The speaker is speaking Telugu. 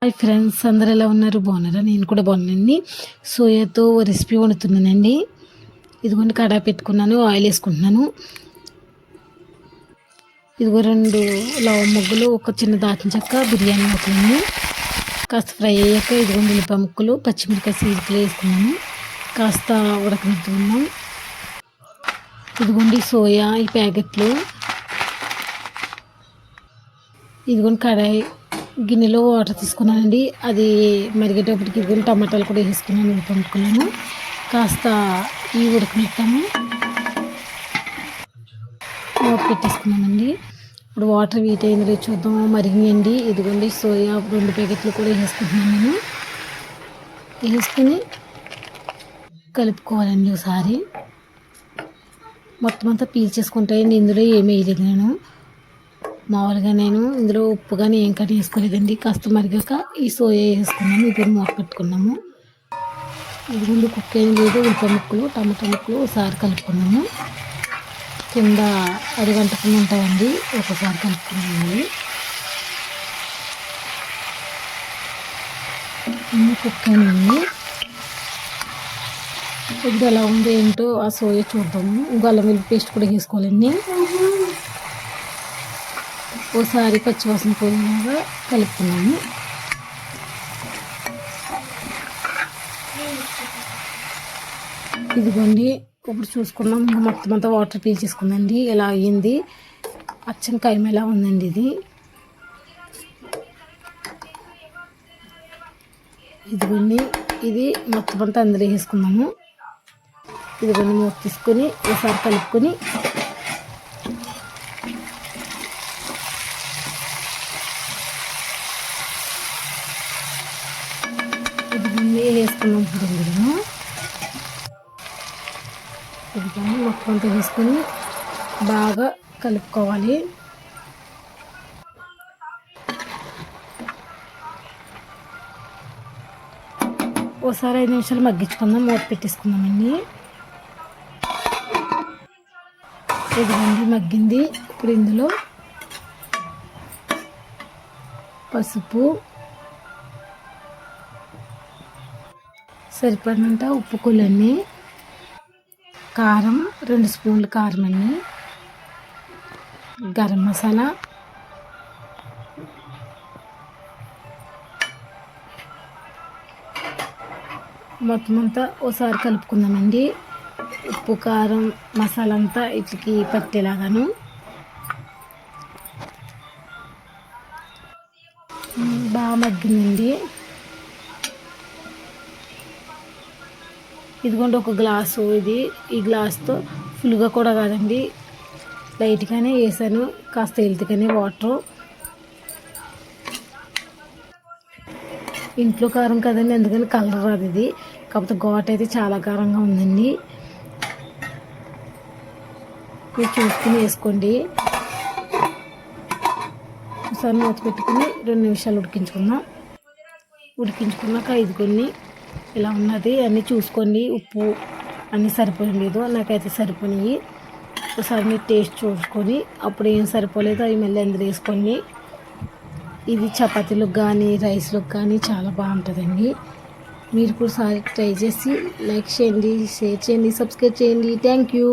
హాయ్ ఫ్రెండ్స్, అందరు ఎలా ఉన్నారు? బాగున్నారా? నేను కూడా బాగున్నానండి. సోయాతో రెసిపీ వండుతున్నానండి. ఇదిగోండి కడాయి పెట్టుకున్నాను, ఆయిల్ వేసుకుంటున్నాను. ఇదిగో 2 లవ ముగ్గులు, ఒక చిన్న దాచిన చెక్క, బిర్యానీ ఆకులండి. కాస్త ఫ్రై అయ్యాక ఇదిగోండి ఉల్లిపాయ ముక్కలు, పచ్చిమిరకాయ సీరికలు వేసుకున్నాను. కాస్త ఉడకనిస్తున్నాం. ఇదిగోండి సోయా ఈ ప్యాకెట్లు. ఇదిగోండి కడాయి గిన్నెలో వాటర్ తీసుకున్నానండి. అది మరిగేటప్పటికి ఇదిగోండి టమాటాలు కూడా వేసుకున్నాను, ఉడకనుకున్నాను. కాస్త ఈ ఉడకనిస్తాము, పెట్టేసుకున్నానండి. ఇప్పుడు వాటర్ వీట్ అయిందో చూద్దాము, మరిగియండి. ఇదిగోండి సోయా 2 ప్యాకెట్లు కూడా వేసుకుంటున్నాను. నేను వేసుకుని కలుపుకోవాలండి. ఒకసారి మొత్తం అంతా పీల్చేసుకుంటాయండి. ఇందులో ఏమీ వేయలేదు నేను. మామూలుగా నేను ఇందులో ఉప్పు కానీ ఏం కానీ వేసుకోలేదండి. కాస్త మరిగాక ఈ సోయా వేసుకున్నాము. ఇప్పుడు మూత పెట్టుకున్నాము. ఇది ముందు కుక్ ఏం లేదు. ఉల్లిపాయ ముక్కలు, టమాటా ముక్కలు ఒకసారి కలుపుకున్నాము. కింద అరిగంటకుండా ఉంటాయండి, ఒకసారి కలుపుకున్నాము. ఇన్ని కుక్ అయిందండి. ఇప్పుడు ఎలా ఉంది ఏంటో ఆ సోయా చూద్దాము. అల్లం వెల్లుల్లి పేస్ట్ కూడా వేసుకోవాలండి. ఓసారి పచ్చివాసన పోయినాక కలుపుకున్నాము. ఇదిగోండి ఇప్పుడు చూసుకున్నాం. మొత్తం అంతా వాటర్ పీల్చేసుకుందండి. ఇలా అయ్యింది. అచ్చం కైమేలా ఉందండి ఇది. ఇదిగోండి ఇది మొత్తం అంతా అందులో వేసుకున్నాము. ఇదిగోండి మూత తీసుకొని ఒకసారి కలుపుకొని వేసుకున్నాం. ఇదిగోండి మొత్తం అంతా వేసుకొని బాగా కలుపుకోవాలి. ఓసారి 5 నిమిషాలు మగ్గించుకుందాం, మూత పెట్టేసుకుందామండి. ఇదిగోండి మగ్గింది. ఇప్పుడు ఇందులో పసుపు, సరిపడినంత ఉప్పు, కొలన్ని కారం, 2 స్పూన్లు కారం అండి, గరం మసాలా, మొత్తం అంతా ఒకసారి కలుపుకుందామండి. ఉప్పు, కారం, మసాలా అంతా ఇట్లకి పట్టేలాగాను. బాగా మగ్గిందండి. ఇదిగోండి ఒక గ్లాసు. ఈ గ్లాస్తో ఫుల్గా కూడా కాదండి, లైట్గానే వేసాను. కాస్త హెల్త్గానే వాటరు. ఇంట్లో కారం కదండి, అందుకని కలర్ రాదు ఇది. కాకపోతే ఘాట్ అయితే చాలా కారంగా ఉందండి. మీరు చూసుకుని వేసుకోండి. ఒకసారి మూత పెట్టుకుని 2 నిమిషాలు ఉడికించుకుందాం. ఉడికించుకున్నాక ఇదిగోండి ఇలా ఉన్నది. అన్నీ చూసుకోండి, ఉప్పు అన్నీ సరిపోలేదు. నాకైతే సరిపోయినాయి. ఒకసారి మీరు టేస్ట్ చూసుకొని అప్పుడు ఏం సరిపోలేదో అవి మళ్ళీ అందులో వేసుకోండి. ఇది చపాతీలకు కానీ రైస్లకు కానీ చాలా బాగుంటుందండి. మీరు కూడా ట్రై చేసి లైక్ చేయండి, షేర్ చేయండి, సబ్స్క్రైబ్ చేయండి. Thank you.